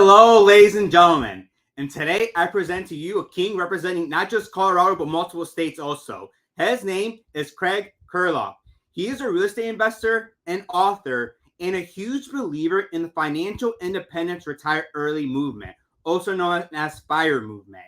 Hello, ladies and gentlemen. And today I present to you a king representing not just Colorado, but multiple states also. His name is Craig Curelop. He is a real estate investor and author and a huge believer in the financial independence retire early movement, also known as FIRE movement.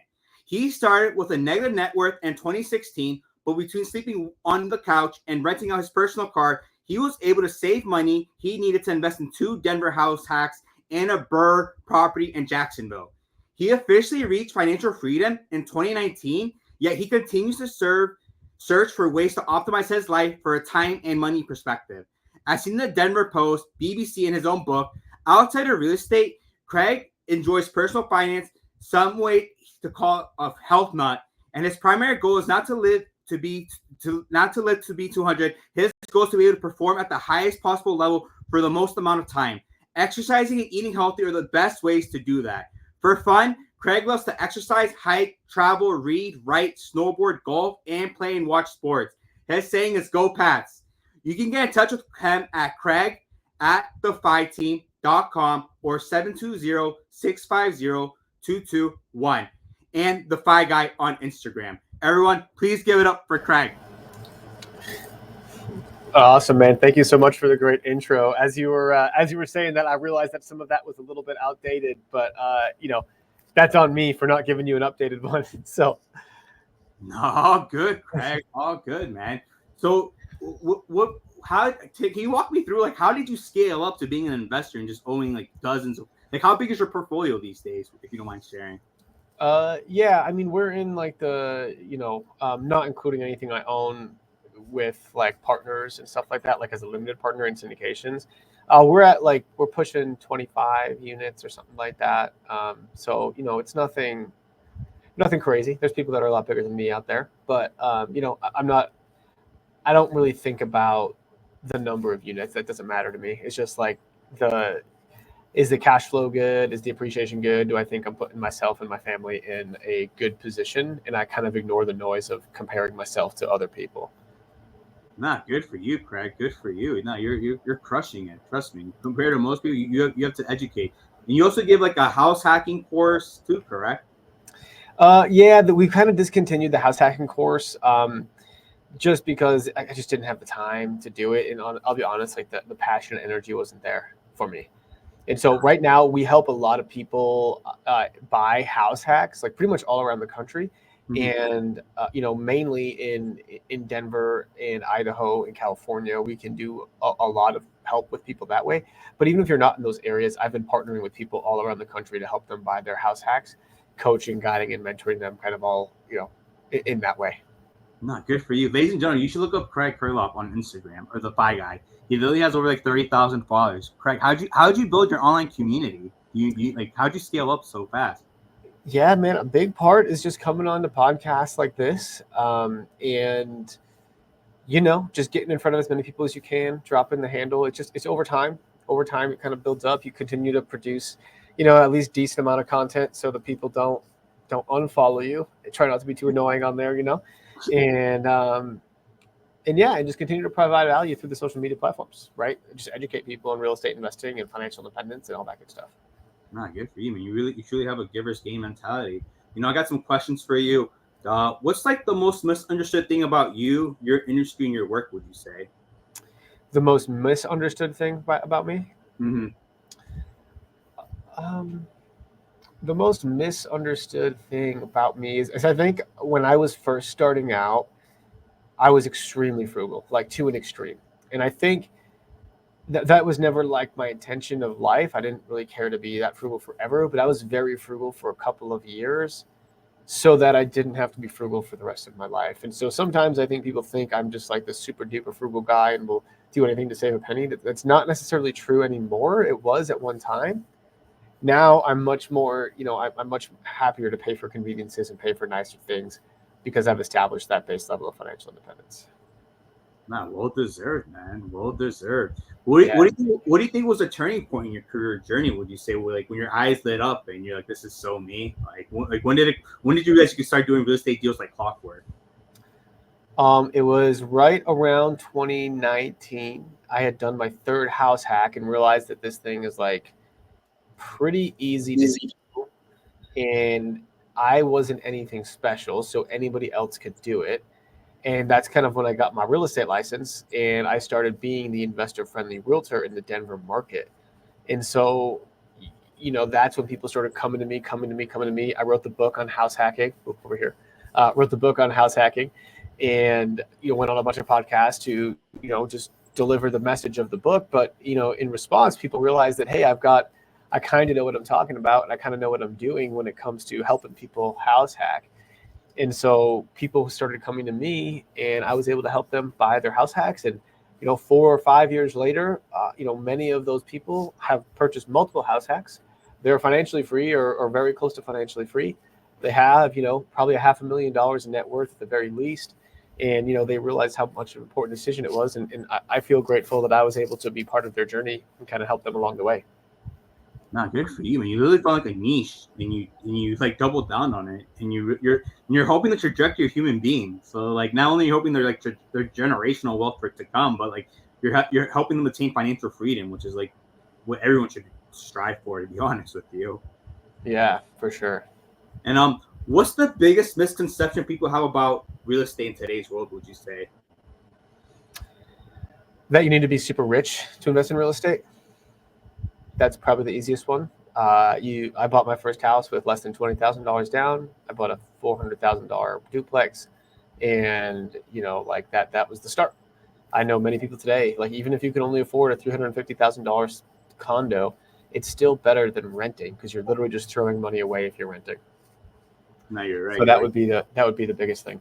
He started with a negative net worth in 2016, but between sleeping on the couch and renting out his personal car, he was able to save money he needed to invest in 2 Denver house hacks and a BRRRR property in Jacksonville. He officially reached financial freedom in 2019, yet he continues to search for ways to optimize his life for a time and money perspective. As seen in the Denver Post, BBC, in his own book, outside of real estate, Craig enjoys personal finance, some way to call a health nut, and his primary goal is not to live to be 200. His goal is to be able to perform at the highest possible level for the most amount of time. Exercising and eating healthy are the best ways to do that. For fun, Craig loves to exercise, hike, travel, read, write, snowboard, golf, and play and watch sports. His saying is "Go Pats." You can get in touch with him at craig@thefiteam.com or 720-650-221 and the Fi Guy on Instagram. Everyone, please give it up for Craig. Awesome, man. Thank you so much for the great intro. As you were saying that, I realized that some of that was a little bit outdated, but that's on me for not giving you an updated one. So, no, good, Craig. All good, man. So, how can you walk me through how did you scale up to being an investor and just owning dozens of how big is your portfolio these days, if you don't mind sharing? Yeah, I mean, we're in the not including anything I own with partners and stuff like that, as a limited partner in syndications, we're pushing 25 units or something like that. So it's nothing crazy. There's people that are a lot bigger than me out there, but I don't really think about the number of units. That doesn't matter to me. It's just is the cash flow good? Is the appreciation good? Do I think I'm putting myself and my family in a good position? And I kind of ignore the noise of comparing myself to other people. Nah, good for you, Craig. Good for you. No, you're crushing it. Trust me. Compared to most people, you have to educate. And you also give a house hacking course too, correct? Yeah, we kind of discontinued the house hacking course just because I just didn't have the time to do it. And I'll be honest, the passion and energy wasn't there for me. And so right now we help a lot of people buy house hacks, pretty much all around the country. And mainly in Denver and Idaho and California, we can do a lot of help with people that way. But even if you're not in those areas, I've been partnering with people all around the country to help them buy their house hacks, coaching, guiding, and mentoring them kind of all in that way. No, good for you, ladies and gentlemen. You should look up Craig Curelop on Instagram, or the Fi Guy. He literally has over 30,000 followers. Craig, how'd you build your online community? How'd you scale up so fast? Yeah, man, a big part is just coming on to podcasts like this, and just getting in front of as many people as you can, dropping the handle. It's over time. Over time, it kind of builds up. You continue to produce, at least decent amount of content, so that people don't unfollow you. Try not to be too annoying on there, and yeah, and just continue to provide value through the social media platforms, right? Just educate people on real estate investing and financial independence and all that good stuff. Not good for you, man. You truly have a giver's game mentality. I got some questions for you. What's the most misunderstood thing about you, your industry, and your work, would you say? The most misunderstood thing about me? Mm-hmm. The most misunderstood thing about me is I think when I was first starting out, I was extremely frugal, to an extreme. And I think that was never my intention of life. I didn't really care to be that frugal forever, but I was very frugal for a couple of years so that I didn't have to be frugal for the rest of my life. And so sometimes I think people think I'm just this super duper frugal guy and will do anything to save a penny. That's not necessarily true anymore. It was at one time. Now I'm much more, I'm much happier to pay for conveniences and pay for nicer things because I've established that base level of financial independence. Nah, well deserved, man. Well deserved. What do you think was a turning point in your career journey? Would you say, when your eyes lit up and you're this is so me? When did you realize you could start doing real estate deals like clockwork? It was right around 2019. I had done my third house hack and realized that this thing is pretty easy to do, and I wasn't anything special, so anybody else could do it. And that's kind of when I got my real estate license, and I started being the investor-friendly realtor in the Denver market. And so, that's when people started coming to me. I wrote the book on house hacking. Over here, wrote the book on house hacking, and went on a bunch of podcasts to just deliver the message of the book. But in response, people realized that, hey, I kind of know what I'm talking about, and I kind of know what I'm doing when it comes to helping people house hack. And so people started coming to me, and I was able to help them buy their house hacks. And 4 or 5 years later, many of those people have purchased multiple house hacks. They're financially free or very close to financially free. They have probably $500,000 in net worth at the very least, and they realized how much of an important decision it was. And I feel grateful that I was able to be part of their journey and kind of help them along the way. Not good for you, man. You really found like a niche, and you like doubled down on it, and you're hoping the trajectory of human beings. So like, not only are you hoping they're like their generational wealth for it to come, but like you're helping them attain financial freedom, which is like what everyone should strive for, to be honest with you. Yeah, for sure. And what's the biggest misconception people have about real estate in today's world, would you say? That you need to be super rich to invest in real estate. That's probably the easiest one. I bought my first house with less than $20,000 down. I bought a $400,000 duplex, and like that was the start. I know many people today, like even if you can only afford a $350,000 condo, it's still better than renting, because you're literally just throwing money away if you're renting. No, you're right. So that would be the biggest thing.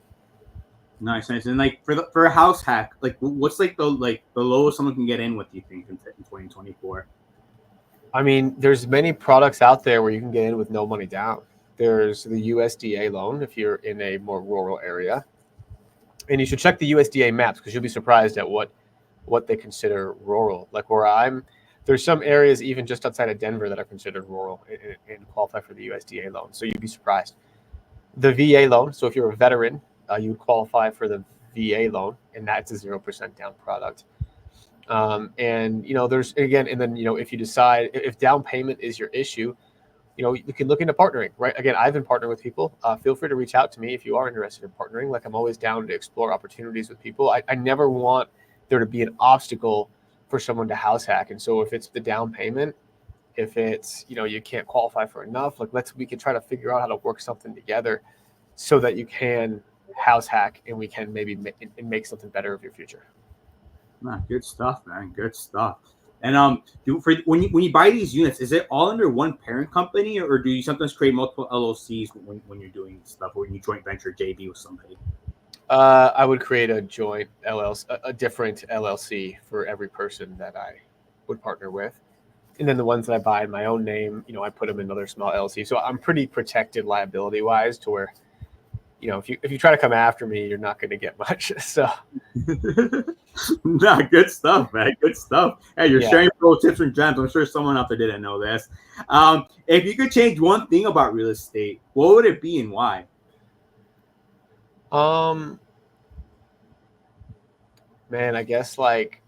Nice. And like for a house hack, like what's like the lowest someone can get in with, you think, in 2024? I mean, there's many products out there where you can get in with no money down. There's the USDA loan if you're in a more rural area. And you should check the USDA maps, because you'll be surprised at what they consider rural. Like where there's some areas even just outside of Denver that are considered rural and qualify for the USDA loan. So you'd be surprised. The VA loan, so if you're a veteran, you would qualify for the VA loan, and that's a 0% down product. And there's again, and then if you decide if down payment is your issue, you can look into partnering, right? Again, I've been partnering with people. Feel free to reach out to me if you are interested in partnering. Like, I'm always down to explore opportunities with people. I never want there to be an obstacle for someone to house hack. And so if it's the down payment, if it's you can't qualify for enough, like we can try to figure out how to work something together so that you can house hack, and we can maybe make something better of your future. Nah, good stuff, man. Good stuff. And when you buy these units, is it all under one parent company, or do you sometimes create multiple LLCs when you're doing stuff, or when you joint venture JV with somebody? I would create a joint LLC, a different LLC for every person that I would partner with, and then the ones that I buy in my own name, I put them in another small LLC. So I'm pretty protected liability wise, to where if you try to come after me, you're not going to get much. So, nah, good stuff, man. Good stuff. Hey, you're sharing pro tips and gems. I'm sure someone out there didn't know this. If you could change one thing about real estate, what would it be and why? Man, I guess like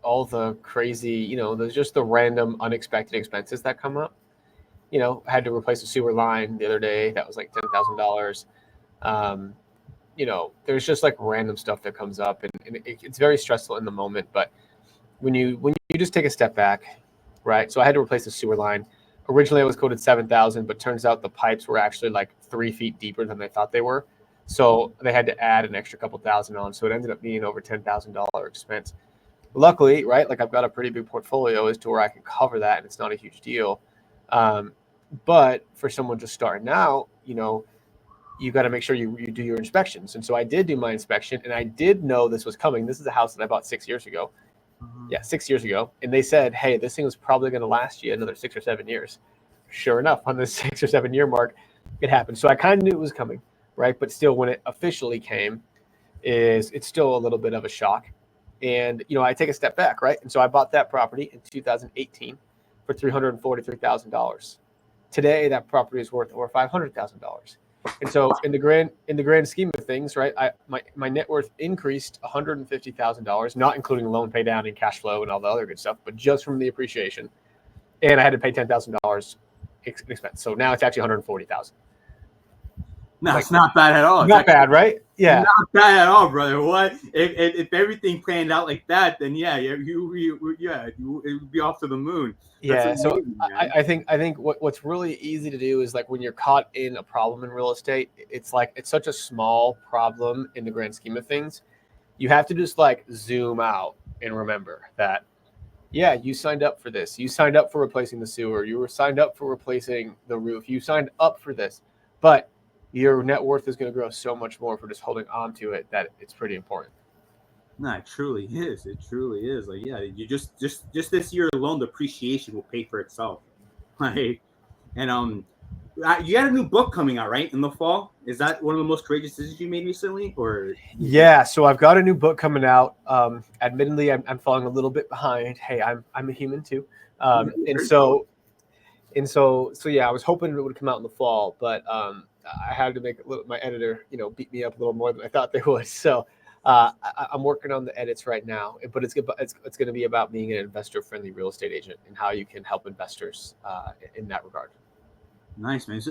all the crazy, there's just the random unexpected expenses that come up. I had to replace a sewer line the other day. That was like $10,000. There's just like random stuff that comes up, and it's very stressful in the moment. But when you just take a step back, right? So I had to replace the sewer line. Originally, it was quoted $7,000, but turns out the pipes were actually like 3 feet deeper than they thought they were. So they had to add an extra couple thousand on. So it ended up being over $10,000 expense. Luckily, right? Like, I've got a pretty big portfolio as to where I can cover that, and it's not a huge deal. But for someone just starting out, you got to make sure you do your inspections. And so I did do my inspection, and I did know this was coming. This is a house that I bought 6 years ago. Yeah, 6 years ago. And they said, hey, this thing was probably going to last you another 6 or 7 years. Sure enough, on the 6 or 7 year mark, it happened. So I kind of knew it was coming, right? But still, when it officially came, it's still a little bit of a shock. And, I take a step back, right? And so I bought that property in 2018 for $343,000. Today, that property is worth over $500,000. And so in the grand scheme of things, right, my net worth increased $150,000, not including loan pay down and cash flow and all the other good stuff, but just from the appreciation. and I had to pay $10,000 expense. So now it's actually $140,000. No, it's not bad at all. It's not bad, right? Yeah, not bad at all, brother. What if everything planned out like that? Then it would be off to the moon. That's amazing, I think what's really easy to do is like when you're caught in a problem in real estate, it's such a small problem in the grand scheme of things. You have to just like zoom out and remember that, yeah, you signed up for this. You signed up for replacing the sewer. You were signed up for replacing the roof. You signed up for this, but your net worth is going to grow so much more for just holding on to it that it's pretty important. No, it truly is. It truly is. Like, yeah, you just this year alone, the appreciation will pay for itself. Like, and you got a new book coming out, right, in the fall? Is that one of the most courageous decisions you made recently, or? Yeah, so I've got a new book coming out. Admittedly, I'm falling a little bit behind. Hey, I'm a human too, and so yeah, I was hoping it would come out in the fall, but I had to make my editor, beat me up a little more than I thought they would. So I'm working on the edits right now, but it's going to be about being an investor-friendly real estate agent and how you can help investors in that regard. Nice, man.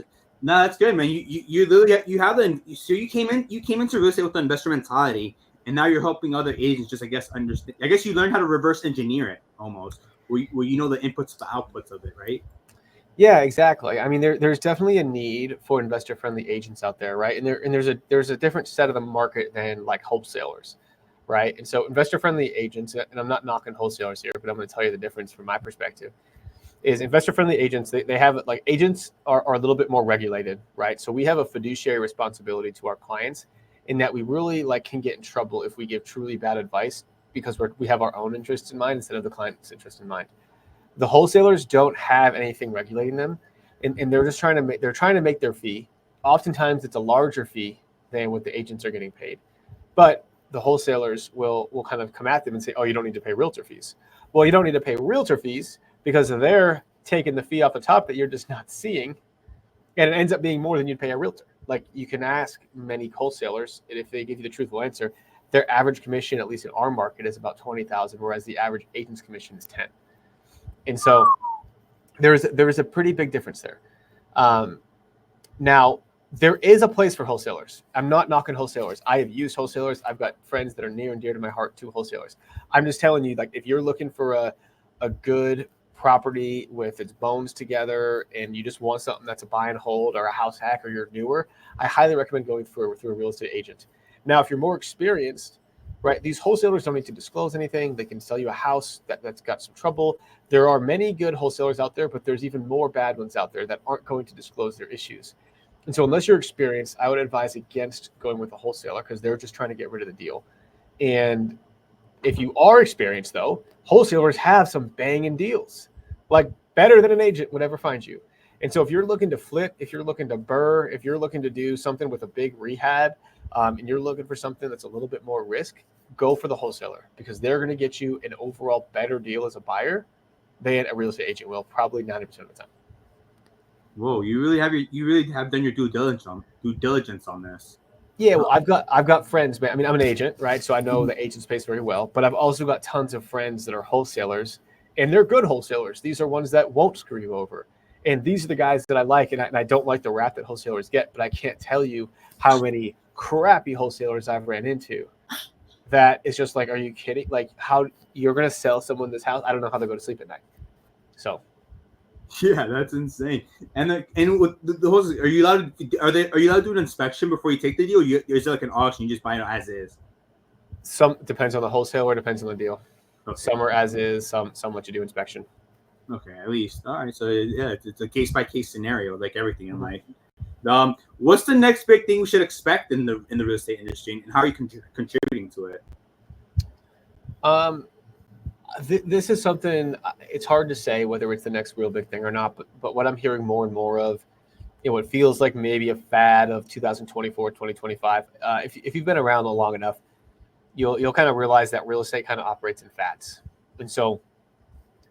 No, that's good, man. You literally you came into real estate with the investor mentality, and now you're helping other agents just, I guess, understand. I guess you learned how to reverse engineer it almost, where you know the inputs, the outputs of it, right? Yeah, exactly. I mean, there's definitely a need for investor-friendly agents out there, right? And there's a different set of the market than like wholesalers, right? And so investor-friendly agents, and I'm not knocking wholesalers here, but I'm going to tell you the difference from my perspective, is investor-friendly agents, they have, like, agents are a little bit more regulated, right? So we have a fiduciary responsibility to our clients in that we really can get in trouble if we give truly bad advice because we have our own interests in mind instead of the client's interest in mind. The wholesalers don't have anything regulating them, and they're just trying to make their fee. Oftentimes, it's a larger fee than what the agents are getting paid, but the wholesalers will kind of come at them and say, "Oh, you don't need to pay realtor fees." Well, you don't need to pay realtor fees because they're taking the fee off the top that you're just not seeing, and it ends up being more than you'd pay a realtor. Like, you can ask many wholesalers, and if they give you the truthful answer, their average commission, at least in our market, is about $20,000, whereas the average agent's commission is $10,000. And so there is a pretty big difference there. Now, there is a place for wholesalers. I'm not knocking wholesalers. I have used wholesalers. I've got friends that are near and dear to my heart to wholesalers. I'm just telling you, like, if you're looking for a good property with its bones together and you just want something that's a buy and hold or a house hack, or you're newer, I highly recommend going through a real estate agent. Now, if you're more experienced, right, these wholesalers don't need to disclose anything. They can sell you a house that's got some trouble. There are many good wholesalers out there, but there's even more bad ones out there that aren't going to disclose their issues. And so unless you're experienced, I would advise against going with a wholesaler because they're just trying to get rid of the deal. And if you are experienced, though, wholesalers have some banging deals, like better than an agent would ever find you. And so if you're looking to flip, if you're looking to BRRRR, if you're looking to do something with a big rehab, and you're looking for something that's a little bit more risk, go for the wholesaler because they're going to get you an overall better deal as a buyer than a real estate agent will, probably 90% of the time. Whoa, you really have done your due diligence on this. Yeah, well, I've got friends, man. I mean, I'm an agent, right? So I know the agent space very well, but I've also got tons of friends that are wholesalers, and they're good wholesalers. These are ones that won't screw you over. And these are the guys that I like, and I don't like the rap that wholesalers get, but I can't tell you how many crappy wholesalers I've ran into that it's just like, are you kidding? Like, how you're going to sell someone this house? I don't know how they go to sleep at night. So. Yeah, that's insane. And with the wholesalers, are you allowed to do an inspection before you take the deal? Or is it like an auction? You just buy it as is? Some depends on the wholesaler, depends on the deal. Okay. Some are as is, some let you do inspection. Okay, at least. All right. So yeah, it's a case by case scenario, like everything in life. What's the next big thing we should expect in the real estate industry, and how are you contributing to it? This is something, it's hard to say whether it's the next real big thing or not, but what I'm hearing more and more of, it feels like maybe a fad of 2024, 2025. If you've been around long enough, you'll kind of realize that real estate kind of operates in fads. And so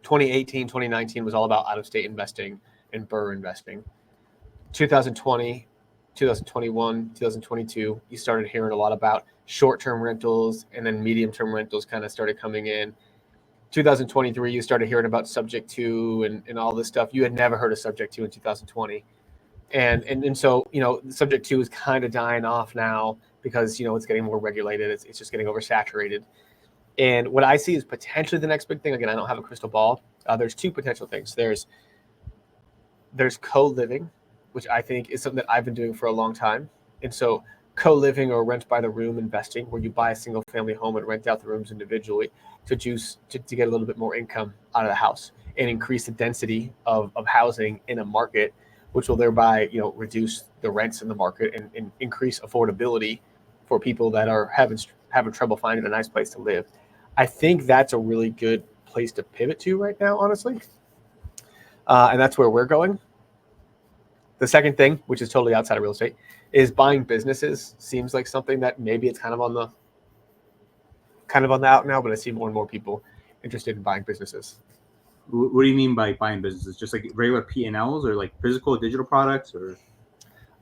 2018, 2019 was all about out-of-state investing and BRRRR investing. 2020, 2021, 2022, you started hearing a lot about short-term rentals, and then medium-term rentals kind of started coming in. 2023, you started hearing about Subject 2 and all this stuff. You had never heard of Subject 2 in 2020. And so, Subject 2 is kind of dying off now because, it's getting more regulated. It's just getting oversaturated. And what I see is potentially the next big thing. Again, I don't have a crystal ball. There's two potential things. There's co-living, which I think is something that I've been doing for a long time. And so co-living or rent by the room investing, where you buy a single family home and rent out the rooms individually to get a little bit more income out of the house and increase the density of housing in a market, which will thereby, reduce the rents in the market and increase affordability for people that are having trouble finding a nice place to live. I think that's a really good place to pivot to right now, honestly. And that's where we're going. The second thing, which is totally outside of real estate, is buying businesses. Seems like something that maybe it's kind of on the out now, but I see more and more people interested in buying businesses. What do you mean by buying businesses? Just like regular P&Ls or like physical digital products, or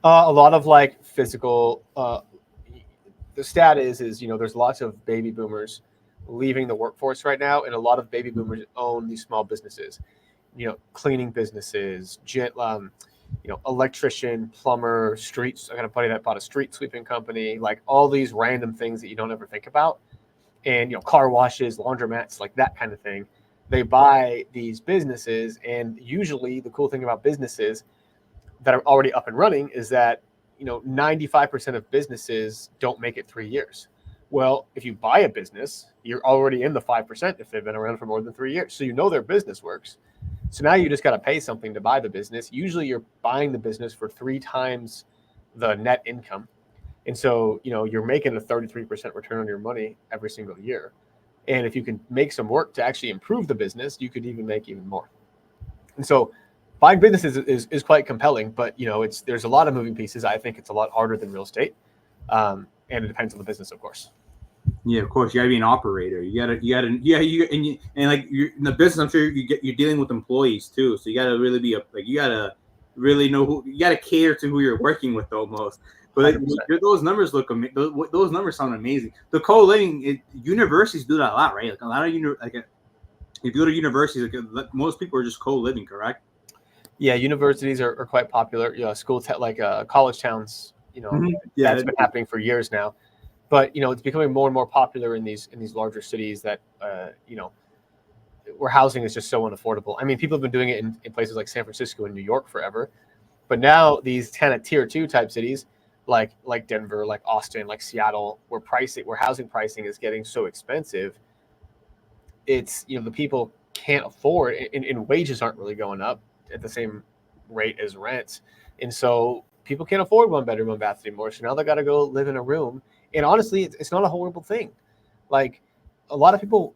a lot of like physical. The stat is there's lots of baby boomers leaving the workforce right now, and a lot of baby boomers own these small businesses, cleaning businesses, electrician, plumber, streets. I got a buddy that bought a street sweeping company, like all these random things that you don't ever think about. And, car washes, laundromats, like that kind of thing. They buy these businesses. And usually the cool thing about businesses that are already up and running is that, 95% of businesses don't make it 3 years. Well, if you buy a business, you're already in the 5% if they've been around for more than 3 years. So their business works. So now you just got to pay something to buy the business. Usually you're buying the business for 3 times the net income. And so, you're making a 33% return on your money every single year. And if you can make some work to actually improve the business, you could even make even more. And so buying businesses is quite compelling, but there's a lot of moving pieces. I think it's a lot harder than real estate. And it depends on the business, of course. Yeah, of course. You gotta be an operator. You gotta, in the business. I'm sure you're dealing with employees too. So you gotta really be you gotta really know who you gotta cater to who you're working with almost. But those numbers those numbers sound amazing. The co-living universities do that a lot, right? Like a lot of if you go to universities, most people are just co-living, correct? Yeah, universities are quite popular. School college towns. That's been happening for years now. But it's becoming more and more popular in these larger cities that where housing is just so unaffordable. I mean, people have been doing it in places like San Francisco and New York forever, but now these kind of tier 2 type cities like Denver, like Austin, like Seattle, where housing pricing is getting so expensive, it's the people can't afford, and wages aren't really going up at the same rate as rents, and so people can't afford 1 bedroom, 1 bath anymore. So now they got to go live in a room. And honestly, it's not a horrible thing. Like a lot of people,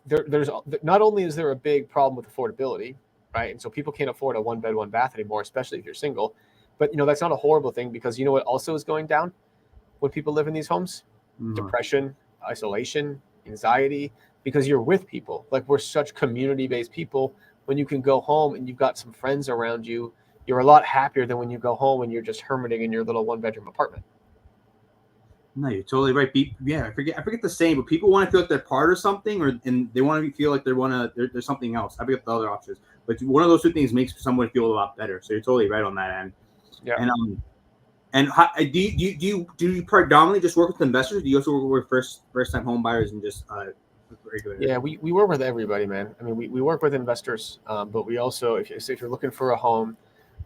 there's not only is there a big problem with affordability, right? And so people can't afford a 1 bed, 1 bath anymore, especially if you're single. But that's not a horrible thing, because what also is going down when people live in these homes? Mm-hmm. Depression, isolation, anxiety, because you're with people. Like we're such community-based people. When you can go home and you've got some friends around you, you're a lot happier than when you go home and you're just hermiting in your little 1-bedroom apartment. No, you're totally right. I forget the saying, but people want to feel like they're part of something, and they want to feel like there's something else. I forget the other options, but one of those two things makes someone feel a lot better. So you're totally right on that end. Yeah. And how, do you predominantly just work with investors? Do you also work with first time home buyers and just regular? Yeah, we work with everybody, man. I mean, we work with investors, but we also, if you're looking for a home,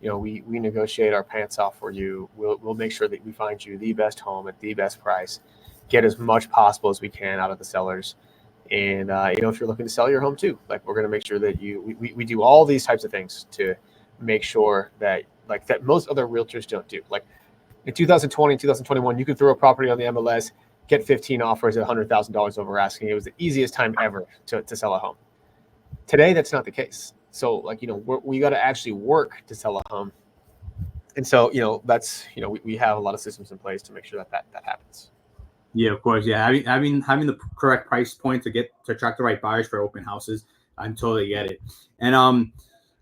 we negotiate our pants off for you. We'll make sure that we find you the best home at the best price, get as much possible as we can out of the sellers. And, if you're looking to sell your home too, like we're going to make sure that we do all these types of things to make sure that most other realtors don't do. Like in 2020, 2021, you could throw a property on the MLS, get 15 offers at $100,000 over asking. It was the easiest time ever to sell a home. Today, that's not the case. So we got to actually work to sell a home. And so, that's, we have a lot of systems in place to make sure that happens. Yeah, of course. Yeah. Having the correct price point to attract the right buyers for open houses. I totally get it. And,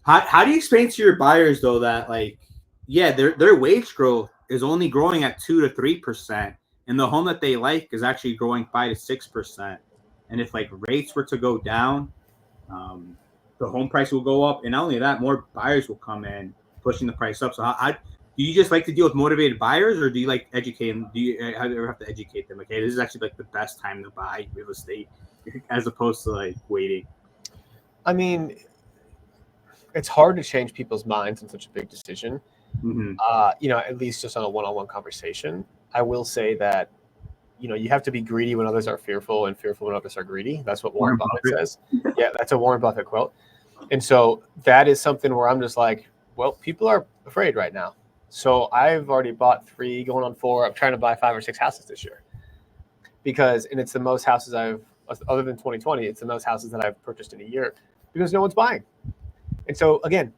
how do you explain to your buyers though, that their wage growth is only growing at 2 to 3%, and the home that they like is actually growing 5 to 6%. And if rates were to go down, the home price will go up, and not only that, more buyers will come in, pushing the price up. So how do you just like to deal with motivated buyers, or do you like educate them? Do you ever have to educate them? Okay, this is actually like the best time to buy real estate, as opposed to like waiting. I mean, it's hard to change people's minds in such a big decision. Mm-hmm. At least just on a one-on-one conversation. I will say that, you have to be greedy when others are fearful and fearful when others are greedy. That's what Warren Buffett says. Yeah, that's a Warren Buffett quote. And so that is something where I'm just like, well, people are afraid right now. So I've already bought 3, going on 4. I'm trying to buy 5 or 6 houses this year and it's the most houses other than 2020, it's the most houses that I've purchased in a year because no one's buying. And so again,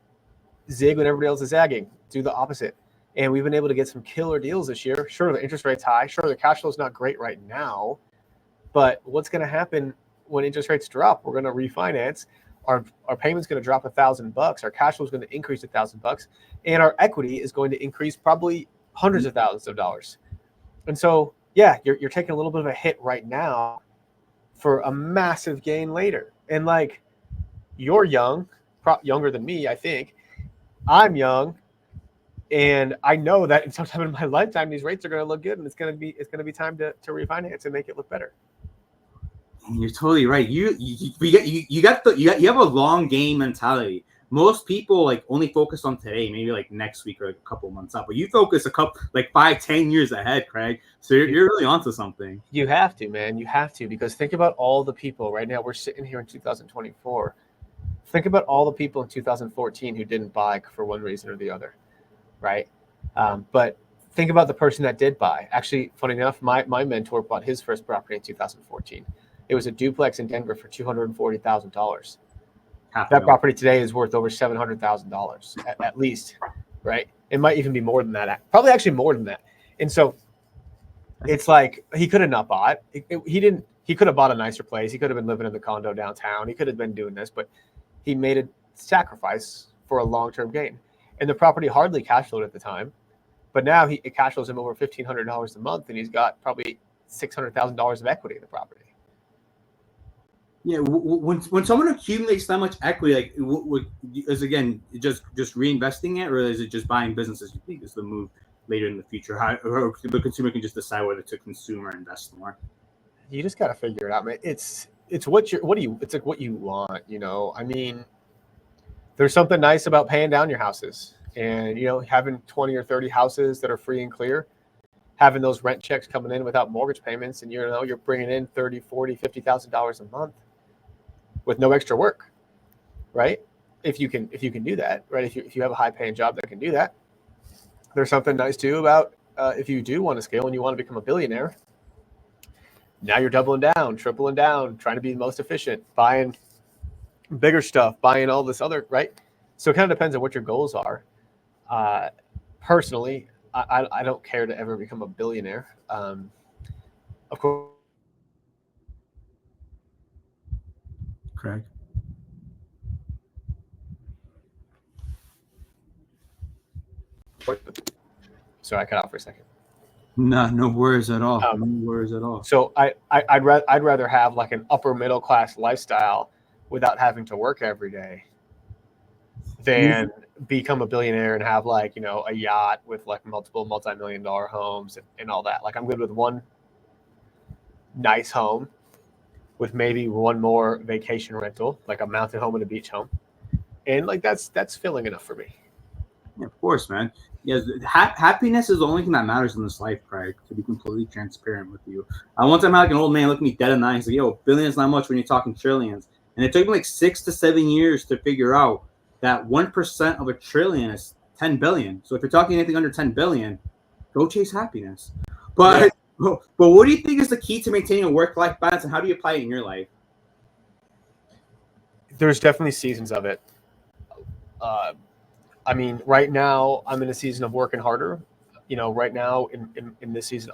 zig when everybody else is zagging, do the opposite. And we've been able to get some killer deals this year. Sure, the interest rate's high. Sure, the cash flow is not great right now. But what's going to happen when interest rates drop? We're going to refinance. Our payment's going to drop $1,000. Our cash flow is going to increase $1,000, and our equity is going to increase probably hundreds of thousands of dollars. And so, yeah, you're taking a little bit of a hit right now for a massive gain later. And like, you're young, younger than me, I think. I'm young. And I know that in sometime in my lifetime, these rates are going to look good, and it's going to be time to refinance and make it look better. You're totally right. You have a long game mentality. Most people like only focus on today, maybe like next week or like a couple months out. But you focus a couple like 5-10 years ahead, Craig. So you're really onto something. You have to, man. You have to, because think about all the people right now. We're sitting here in 2024. Think about all the people in 2014 who didn't buy for one reason or the other. Right. But think about the person that did buy. Actually, funny enough, my mentor bought his first property in 2014. It was a duplex in Denver for $240,000. That property today is worth over $700,000 at least. Right. It might even be more than that. Probably actually more than that. And so it's like he could have not bought. He didn't. He could have bought a nicer place. He could have been living in the condo downtown. He could have been doing this, but he made a sacrifice for a long-term gain. And the property hardly cash flowed at the time, but now it cash flows him over $1,500 a month, and he's got probably $600,000 of equity in the property. Yeah, when someone accumulates that much equity, like is again just reinvesting it, or is it just buying businesses? You think is the move later in the future? Or the consumer can just decide whether to consume or invest more. You just got to figure it out, man. It's what it's like what you want. I mean, there's something nice about paying down your houses and, having 20 or 30 houses that are free and clear, having those rent checks coming in without mortgage payments. And, you're bringing in $30,000, $40,000, $50,000 a month with no extra work, right? If you can do that, right? If you have a high paying job that can do that, there's something nice too about if you do want to scale and you want to become a billionaire. Now you're doubling down, tripling down, trying to be the most efficient, buying bigger stuff, buying all this other, right? So it kind of depends on what your goals are. Personally, I don't care to ever become a billionaire. Of course. Craig. So I cut out for a second. No worries at all. No worries at all. So I'd rather have like an upper middle class lifestyle without having to work every day than become a billionaire and have like, a yacht with like multiple multi-million-dollar homes and all that. Like I'm good with one nice home with maybe one more vacation rental, like a mountain home and a beach home. And like that's filling enough for me. Yeah, of course, man. Yeah, happiness is the only thing that matters in this life, Craig, to be completely transparent with you. One time I had like an old man look me dead in the eye. He's like, yo, billions not much when you're talking trillions. And it took me like 6 to 7 years to figure out that 1% of a trillion is 10 billion. So if you're talking anything under 10 billion, go chase happiness. But what do you think is the key to maintaining a work-life balance, and how do you apply it in your life? There's definitely seasons of it. I mean, right now I'm in a season of working harder. Right now in this season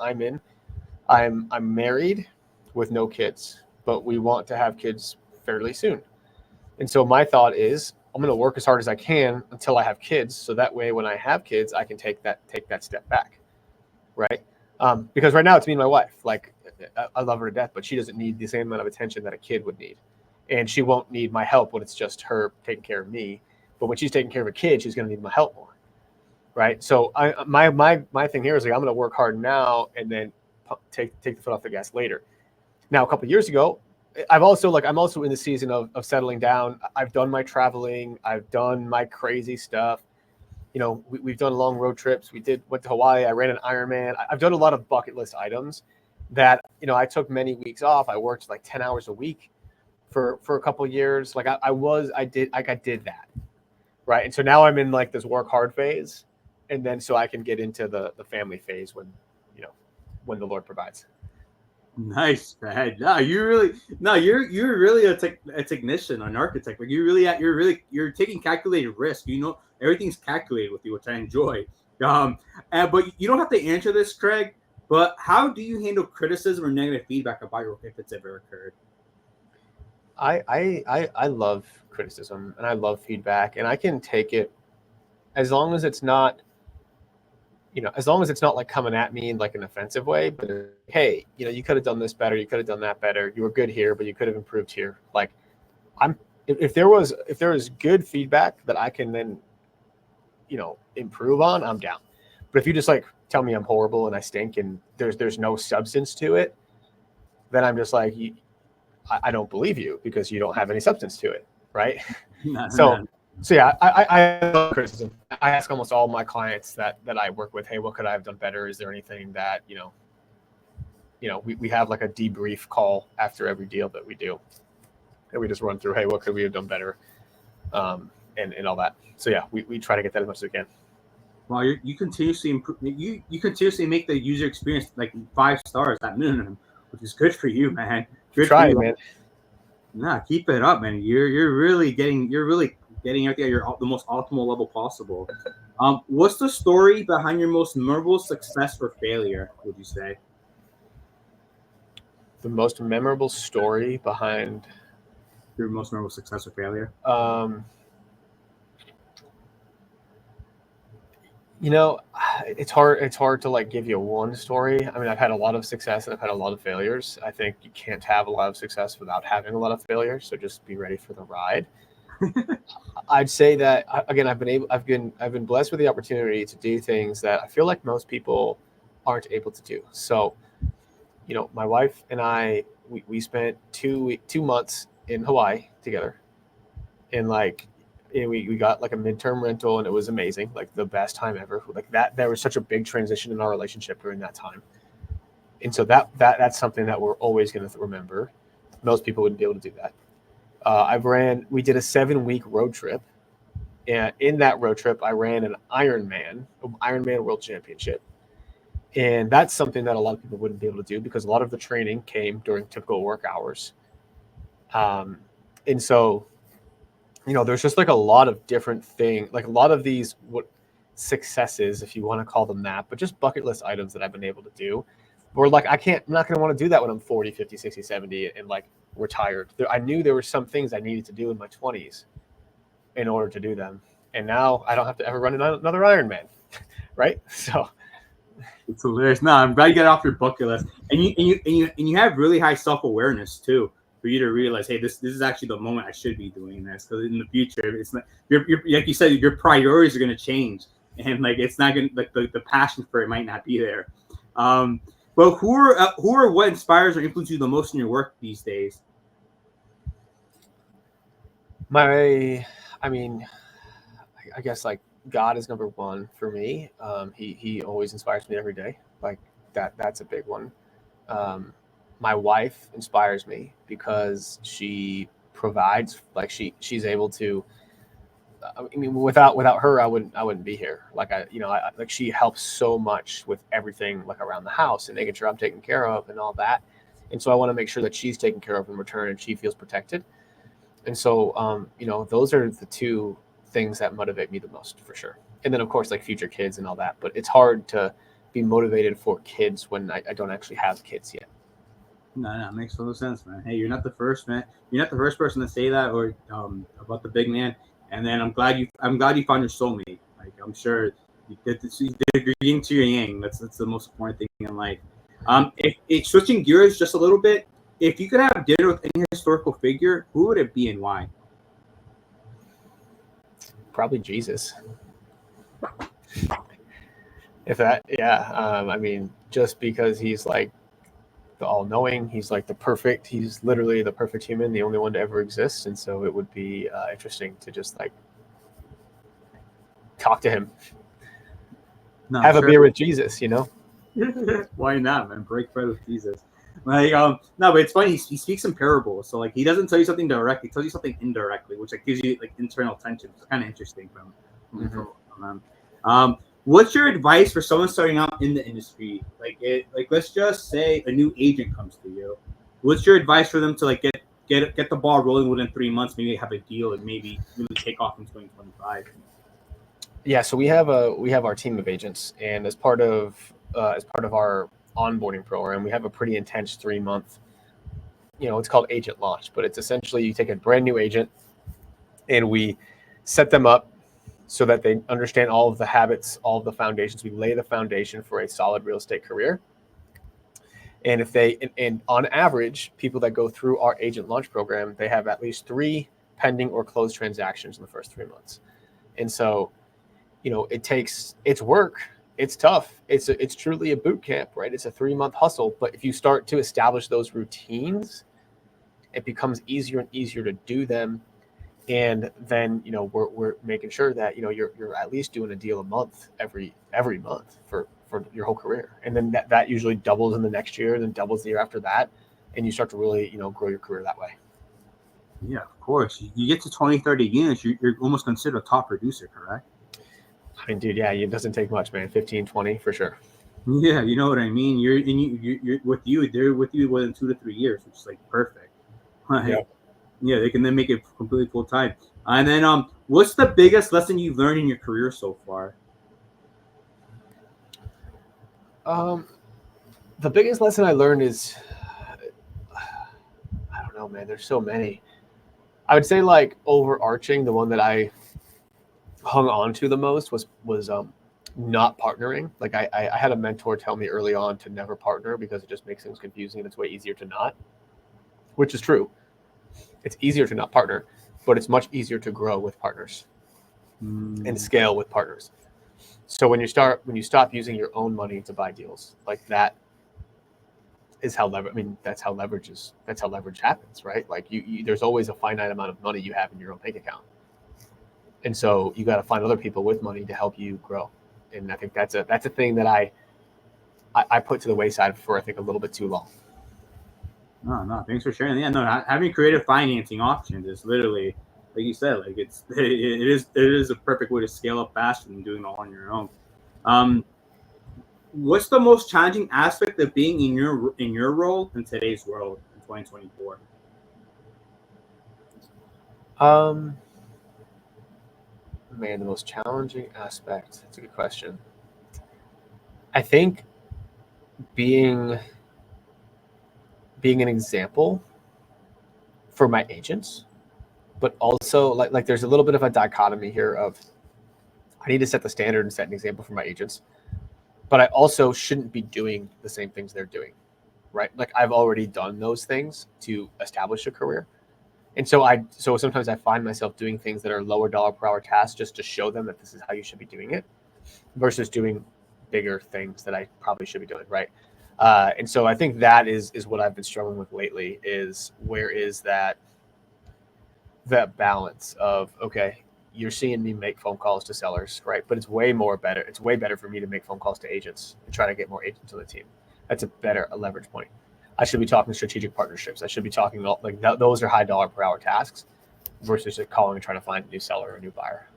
I'm married with no kids, but we want to have kids fairly soon. And so my thought is I'm going to work as hard as I can until I have kids. So that way, when I have kids, I can take that step back. Right. Because right now it's me and my wife. Like I love her to death, but she doesn't need the same amount of attention that a kid would need. and she won't need my help when it's just her taking care of me. But when she's taking care of a kid, she's going to need my help more, right? So my thing here is like I'm going to work hard now and then take the foot off the gas later. Now, a couple of years ago, I'm also in the season of settling down. I've done my traveling. I've done my crazy stuff. You know, we've done long road trips. Went to Hawaii. I ran an Ironman. I've done a lot of bucket list items that, you know, I took many weeks off. I worked like 10 hours a week for a couple of years. Like I did that. Right. And so now I'm in like this work hard phase. And then so I can get into the family phase when the Lord provides. Nice, man. You're really a technician, an architect. Like you're taking calculated risk. You know, everything's calculated with you, which I enjoy. But you don't have to answer this, Craig. But how do you handle criticism or negative feedback about your work if it's ever occurred? I love criticism and I love feedback, and I can take it as long as it's not, like coming at me in like an offensive way, but hey, you could have done this better, you could have done that better, you were good here, but you could have improved here. Like if there was good feedback that I can then, improve on, I'm down. But if you just like tell me I'm horrible and I stink and there's no substance to it, then I'm just like, I don't believe you because you don't have any substance to it, right? So yeah, I love criticism. I ask almost all my clients that I work with, hey, what could I have done better? Is there anything that, we have like a debrief call after every deal that we do. And we just run through, hey, what could we have done better? And all that. So yeah, we try to get that as much as we can. Well, you continuously improve. You continuously make the user experience like 5 stars at minimum, which is good for you, man. Good Try for it, you. man. Nah, keep it up, man. You're really getting everything at the most optimal level possible. What's the story behind your most memorable success or failure, would you say? The most memorable story behind Your most memorable success or failure? It's hard to like give you one story. I mean, I've had a lot of success and I've had a lot of failures. I think you can't have a lot of success without having a lot of failures. So just be ready for the ride. I'd say that again, I've been blessed with the opportunity to do things that I feel like most people aren't able to do. So, my wife and I, we spent 2 months in Hawaii together, and like, we got like a midterm rental, and it was amazing, like the best time ever. Like that, there was such a big transition in our relationship during that time, and so that's something that we're always going to remember. Most people wouldn't be able to do that. We did a 7-week road trip. And in that road trip, I ran an Ironman World Championship. And that's something that a lot of people wouldn't be able to do because a lot of the training came during typical work hours. And so, there's just like a lot of different things, like a lot of these successes, if you want to call them that, but just bucket list items that I've been able to do. Where like, I'm not going to want to do that when I'm 40, 50, 60, 70 and like retired. I knew there were some things I needed to do in my 20s in order to do them. And now I don't have to ever run another Ironman. Right. So it's hilarious. No, I'm glad you got off your bucket list. And you have really high self-awareness too, for you to realize, hey, this is actually the moment I should be doing this. Because in the future, it's not, you're like you said, your priorities are going to change. And like, it's not going to, like the passion for it might not be there. But who are what inspires or influences you the most in your work these days? I guess like God is number one for me. He always inspires me every day. Like that's a big one. My wife inspires me because she provides. Like she's able to. I mean, without her, I wouldn't be here. Like like she helps so much with everything, like around the house and making sure I'm taken care of and all that. And so I want to make sure that she's taken care of in return and she feels protected. And so, those are the 2 things that motivate me the most for sure. And then of course, like future kids and all that, but it's hard to be motivated for kids when I don't actually have kids yet. No, it makes total sense, man. Hey, you're not the first, man. You're not the first person to say that or about the big man. And then I'm glad you found your soulmate. Like I'm sure you did your yin to your yang. That's the most important thing in life. If switching gears just a little bit, if you could have dinner with any historical figure, who would it be and why? Probably Jesus. If that, yeah. I mean, just because he's like the all-knowing, he's like he's literally the perfect human, the only one to ever exist, and so it would be interesting to just like talk to him, have a beer with Jesus, Why not, man? Break bread with Jesus. Like, no, but it's funny. He speaks in parables, so like he doesn't tell you something directly; he tells you something indirectly, which like gives you like internal tension. It's kind of interesting from him. What's your advice for someone starting out in the industry? Like let's just say a new agent comes to you. What's your advice for them to like get the ball rolling within 3 months? Maybe have a deal and maybe really take off in 2025. Yeah, so we have our team of agents, and as part of our onboarding program, we have a pretty intense 3-month. It's called agent launch, but it's essentially you take a brand new agent, and we set them up so that they understand all of the habits, all of the foundations. We lay the foundation for a solid real estate career. And and on average, people that go through our agent launch program, they have at least 3 pending or closed transactions in the first 3 months. And so, it's work. It's tough. It's truly a boot camp, right? It's a 3-month hustle. But if you start to establish those routines, it becomes easier and easier to do them. And then, we're making sure that, you're at least doing a deal a month every month for your whole career. And then that usually doubles in the next year, and then doubles the year after that. And you start to really, grow your career that way. Yeah, of course. You get to 20, 30 units, you're almost considered a top producer, correct? I mean, dude, yeah, it doesn't take much, man. 15, 20 for sure. Yeah, you know what I mean. You're with you. They're with you within 2 to 3 years, which is like perfect. Like, yeah, they can then make it completely full time. And then, what's the biggest lesson you've learned in your career so far? The biggest lesson I learned is, I don't know, man. There's so many. I would say like overarching, the one that I hung on to the most was not partnering. Like I had a mentor tell me early on to never partner because it just makes things confusing and it's way easier to not, which is true. It's easier to not partner, but it's much easier to grow with partners and scale with partners. So when you stop using your own money to buy deals, like that is how leverage. I mean, that's how leverage happens, right? Like there's always a finite amount of money you have in your own bank account. And so you got to find other people with money to help you grow. And I think that's a thing that I put to the wayside for, I think, a little bit too long. No, thanks for sharing. Yeah, no, having creative financing options is literally, like you said, like it is a perfect way to scale up faster than doing it all on your own. What's the most challenging aspect of being in your role in today's world in 2024? Man, the most challenging aspect. That's a good question. I think being an example for my agents, but also like there's a little bit of a dichotomy here of I need to set the standard and set an example for my agents, but I also shouldn't be doing the same things they're doing, right? Like I've already done those things to establish a career. And so sometimes I find myself doing things that are lower dollar per hour tasks just to show them that this is how you should be doing it versus doing bigger things that I probably should be doing, right? And so I think that is what I've been struggling with lately is where is that balance of, okay, you're seeing me make phone calls to sellers, right? But it's way better. It's way better for me to make phone calls to agents and try to get more agents on the team. That's a leverage point. I should be talking strategic partnerships. I should be talking like those are high dollar per hour tasks versus just calling and trying to find a new seller or a new buyer.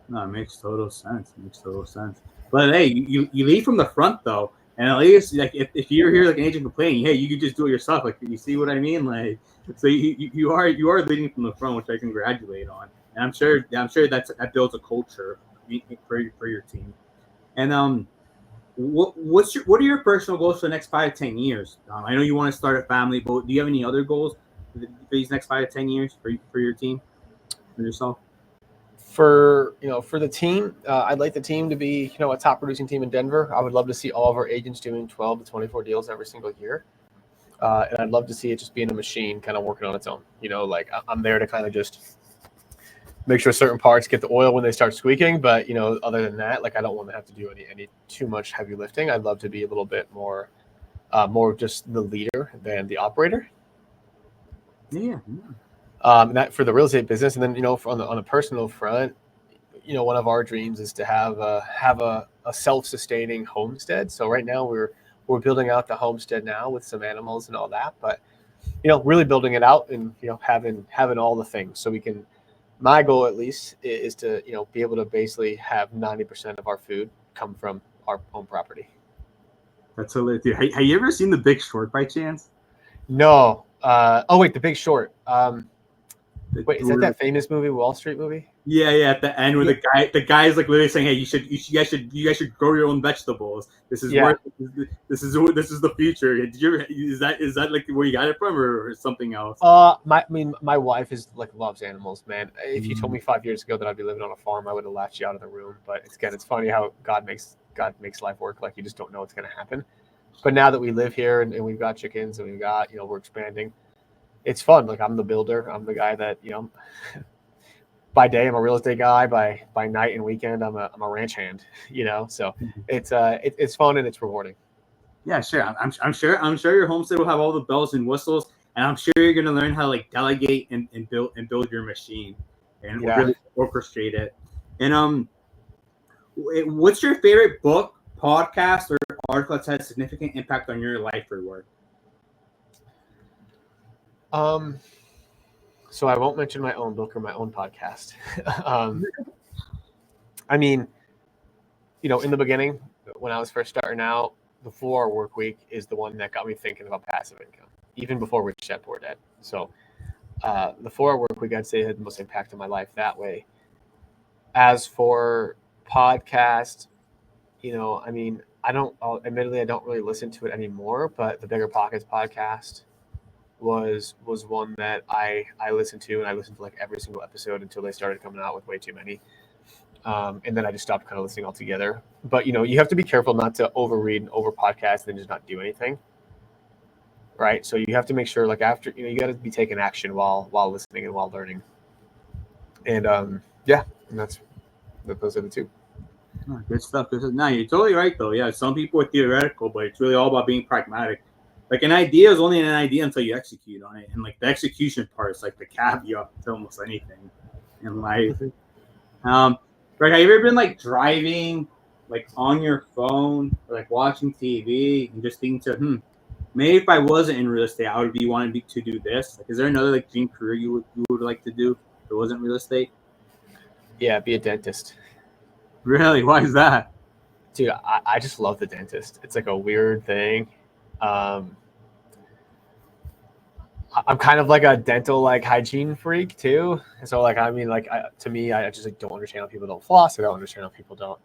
No, it makes total sense. But hey, you lead from the front though, and at least like if you're here like an agent complaining, hey, you could just do it yourself. Like you see what I mean? Like so you are leading from the front, which I congratulate on. And I'm sure that builds a culture for your team. And what are your personal goals for the next 5 to 10 years? I know you want to start a family, but do you have any other goals for these next 5 to 10 years for your team, for yourself? For the team, I'd like the team to be a top producing team in Denver. I would love to see all of our agents doing 12 to 24 deals every single year. And I'd love to see it just being a machine kind of working on its own. Like I'm there to kind of just make sure certain parts get the oil when they start squeaking. But, other than that, like I don't want to have to do any too much heavy lifting. I'd love to be a little bit more just the leader than the operator. Yeah. That for the real estate business. And then, on a personal front, one of our dreams is to have a self-sustaining homestead. So right now we're building out the homestead now with some animals and all that, but really building it out and having all the things so we can. My goal at least is to be able to basically have 90% of our food come from our own property. That's hilarious. Dude, have you ever seen The Big Short by chance? No. Oh wait, The Big Short. Wait, is that Like, famous movie, Wall Street movie? yeah, at the end where the guy is like literally saying, "Hey, you guys should grow your own vegetables. This is Yeah. this is the future." Did you ever, is that like where you got it from, or something else? My wife loves animals, man. If you told me 5 years ago that I'd be living on a farm, I would have laughed you out of the room. But it's funny how God makes life work. Like you just don't know what's going to happen. But now that we live here and we've got chickens and we've got we're expanding, it's fun. Like I'm the builder. I'm the guy that by day I'm a real estate guy. By night and weekend I'm a ranch hand. So it's fun and it's rewarding. Yeah, sure. I'm sure your homestead will have all the bells and whistles, and I'm sure you're gonna learn how to like delegate and build your machine and really orchestrate it. And what's your favorite book, podcast, or article that's had a significant impact on your life or work? So I won't mention my own book or my own podcast. I mean, in the beginning, when I was first starting out, the 4-hour work week is the one that got me thinking about passive income, even before Rich Dad Poor Dad. So the 4-hour work week, I'd say, had the most impact on my life that way. As for podcast, admittedly, I don't really listen to it anymore, but the Bigger Pockets podcast was one that I listened to, and I listened to like every single episode until they started coming out with way too many. And then I just stopped kind of listening altogether. But you have to be careful not to overread and over podcast and then just not do anything. Right. So you have to make sure, like, after you got to be taking action while listening and while learning. And and those are the two. Oh, good stuff. No, you're totally right though. Yeah, some people are theoretical, but it's really all about being pragmatic. Like an idea is only an idea until you execute on it, and like the execution part is like the caveat to almost anything in life. Greg, have you ever been like driving, like on your phone, or like watching TV, and just thinking maybe if I wasn't in real estate, I would be wanting to do this. Like, is there another like dream career you would like to do if it wasn't real estate? Yeah, be a dentist. Really? Why is that? Dude, I just love the dentist. It's like a weird thing. I'm kind of like a dental like hygiene freak too. So like to me, I just like don't understand how people don't floss. I don't understand how people don't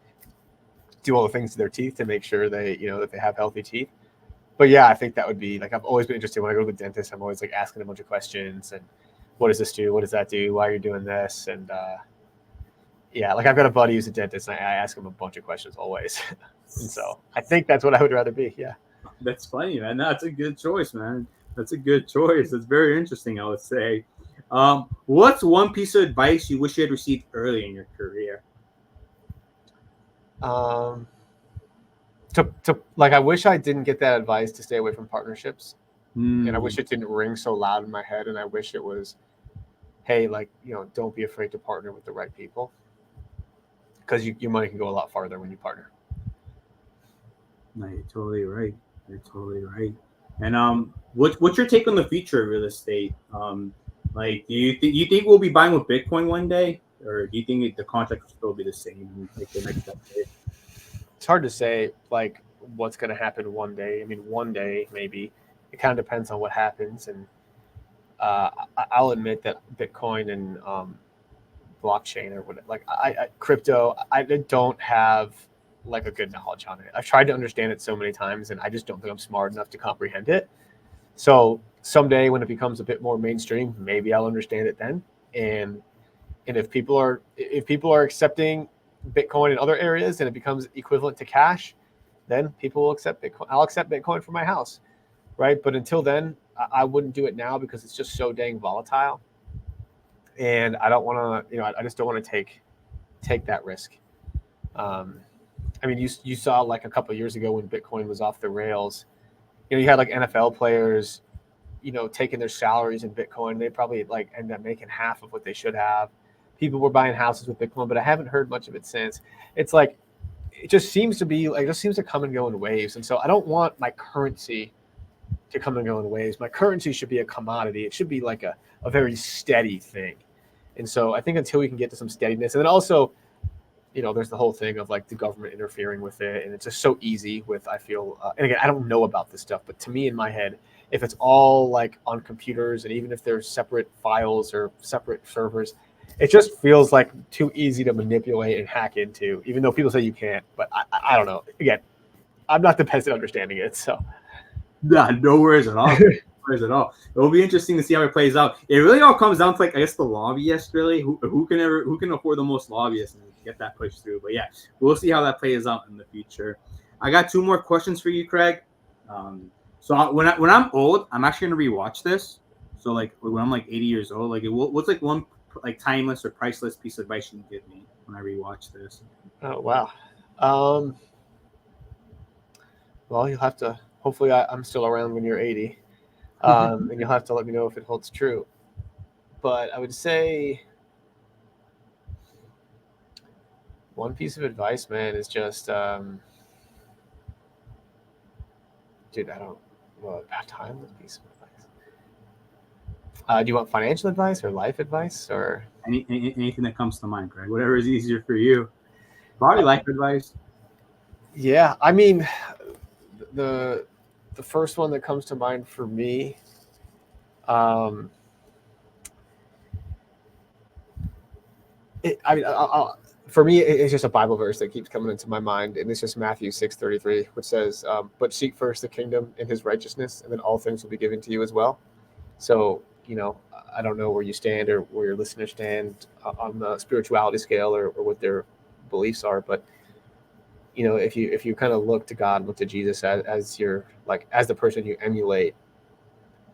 do all the things to their teeth to make sure they that they have healthy teeth. But yeah, I think that would be like, I've always been interested when I go to the dentist. I'm always like asking a bunch of questions and what does this do? What does that do? Why are you doing this? And yeah, like I've got a buddy who's a dentist and I ask him a bunch of questions always. And so I think that's what I would rather be. Yeah. That's funny, man. That's a good choice, man. That's a good choice. It's very interesting, I would say. What's one piece of advice you wish you had received early in your career? I wish I didn't get that advice to stay away from partnerships. And I wish it didn't ring so loud in my head. And I wish it was, hey, don't be afraid to partner with the right people, because your money can go a lot farther when you partner. No, you're totally right. And what's your take on the future of real estate? Like, do you think we'll be buying with Bitcoin one day, or do you think the contract will still be the same like the next decade? It's hard to say like what's going to happen one day. I mean, one day maybe. It kind of depends on what happens. And I'll admit that Bitcoin and blockchain or whatever, like crypto, I don't have like a good knowledge on it. I've tried to understand it so many times, and I just don't think I'm smart enough to comprehend it. So someday when it becomes a bit more mainstream, maybe I'll understand it then. And if people are accepting Bitcoin in other areas and it becomes equivalent to cash, then people will accept Bitcoin. I'll accept Bitcoin for my house, right? But until then, I wouldn't do it now because it's just so dang volatile, and I don't want to. I just don't want to take that risk. Um, I mean, you saw like a couple of years ago when Bitcoin was off the rails. You had like NFL players, taking their salaries in Bitcoin. They probably like end up making half of what they should have. People were buying houses with Bitcoin, but I haven't heard much of it since. It's like it just seems to come and go in waves, and so I don't want my currency to come and go in waves. My currency should be a commodity. It should be like a very steady thing. And so I think until we can get to some steadiness, and then also, there's the whole thing of like the government interfering with it, and it's just so easy with, I feel, and again, I don't know about this stuff, but to me in my head, if it's all like on computers, and even if there's separate files or separate servers, it just feels like too easy to manipulate and hack into, even though people say you can't. But I don't know. Again, I'm not the best at understanding it, so. Nah, no worries at all. No worries at all. It will be interesting to see how it plays out. It really all comes down to, like, I guess, the lobbyists, really. Who can afford the most lobbyists and get that pushed through. But yeah, we'll see how that plays out in the future. I got 2 more questions for you, Craig. So when I'm old, I'm actually gonna rewatch this. So like when I'm like 80 years old, like what's like one like timeless or priceless piece of advice you can give me when I rewatch this? Oh wow. Well, you'll have to. Hopefully, I'm still around when you're 80, and you'll have to let me know if it holds true. But I would say one piece of advice, man, is just, dude, I don't know about timeless piece of advice. Do you want financial advice or life advice or Anything that comes to mind, Craig? Whatever is easier for you. Probably life advice. Yeah, I mean, the first one that comes to mind for me, for me, it's just a Bible verse that keeps coming into my mind, and it's just Matthew 6:33, which says, "But seek first the kingdom and His righteousness, and then all things will be given to you as well." So, I don't know where you stand or where your listeners stand on the spirituality scale or what their beliefs are, but if you kind of look to God, look to Jesus as your as the person you emulate,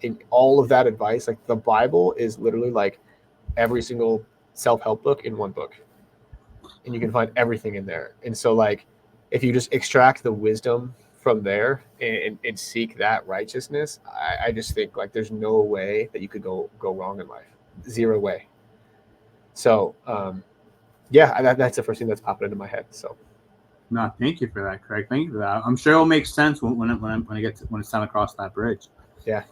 in all of that advice, like the Bible is literally like every single self-help book in one book, and you can find everything in there. And so like if you just extract the wisdom from there and seek that righteousness, I just think like there's no way that you could go wrong in life. Zero way. So yeah, that's the first thing that's popping into my head. So No, thank you for that, Craig. Thank you for that. I'm sure it'll make sense when it's time across that bridge. yeah.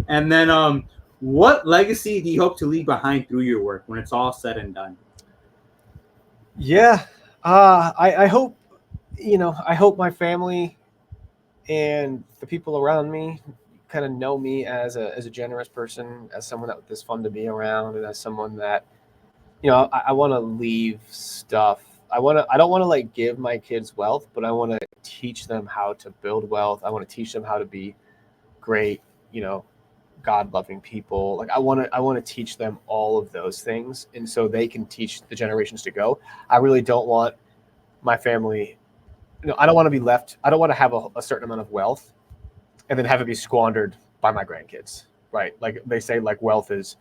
And then what legacy do you hope to leave behind through your work when it's all said and done? Yeah. I hope, I hope my family and the people around me kind of know me as a generous person, as someone that is fun to be around, and as someone that, I want to leave stuff. I don't want to like give my kids wealth, but I want to teach them how to build wealth. I want to teach them how to be great, God-loving people. Like I want to teach them all of those things, and so they can teach the generations to go. I really don't want my family. I don't want to be left. I don't want to have a certain amount of wealth and then have it be squandered by my grandkids. Right? Like they say, like wealth is,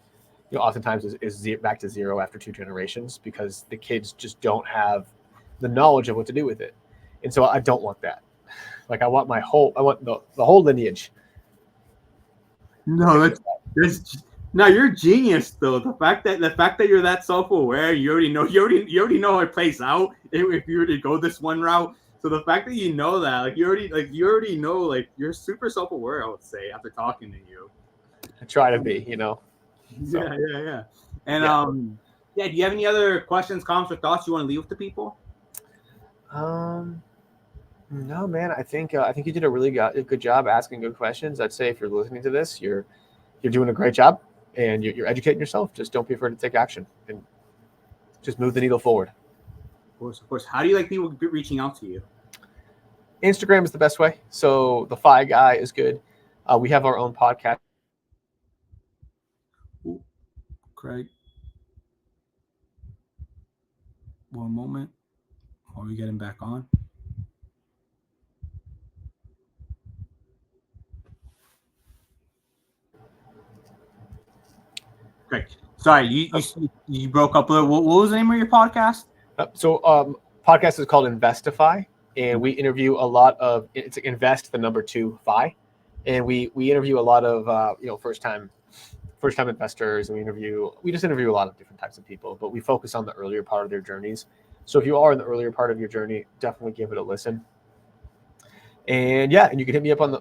oftentimes is back to zero after 2 generations because the kids just don't have the knowledge of what to do with it, and so I don't want that. Like I want the whole lineage. No, that's no, you're a genius though. The fact that you're that self-aware, you already know how it plays out if you were to go this one route. So the fact that you know that, like you already know, like you're super self-aware, I would say, after talking to you. I try to be, So. Yeah. And yeah, do you have any other questions, comments, or thoughts you want to leave with the people? No, man. I think you did a really good job asking good questions. I'd say if you're listening to this, you're doing a great job, and you're educating yourself. Just don't be afraid to take action and just move the needle forward. Of course. How do you like people reaching out to you? Instagram is the best way. So the Fi Guy is good. We have our own podcast. Ooh, Craig, one moment while we get him back on. Craig. Sorry, you broke up a little. What was the name of your podcast? Podcast is called Investify, and we interview a lot of it's invest the number 2 fi, and we interview a lot of first time investors, and we just interview a lot of different types of people, but we focus on the earlier part of their journeys. So if you are in the earlier part of your journey, definitely give it a listen. And you can hit me up on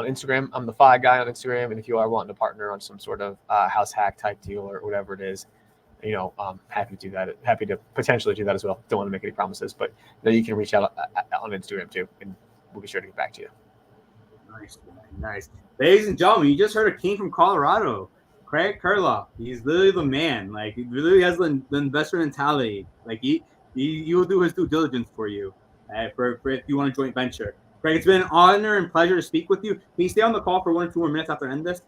Instagram. I'm the FI guy on Instagram, and if you are wanting to partner on some sort of house hack type deal or whatever it is, I'm happy to do that. Happy to potentially do that as well. Don't want to make any promises, but you can reach out on Instagram too, and we'll be sure to get back to you. Nice. Ladies and gentlemen, you just heard a king from Colorado, Craig Curelop. He's literally the man. Like, he really has the investor mentality. Like, he will do his due diligence for you, for if you want a joint venture. Craig, it's been an honor and pleasure to speak with you. Can you stay on the call for 1 or 2 more minutes after I end this?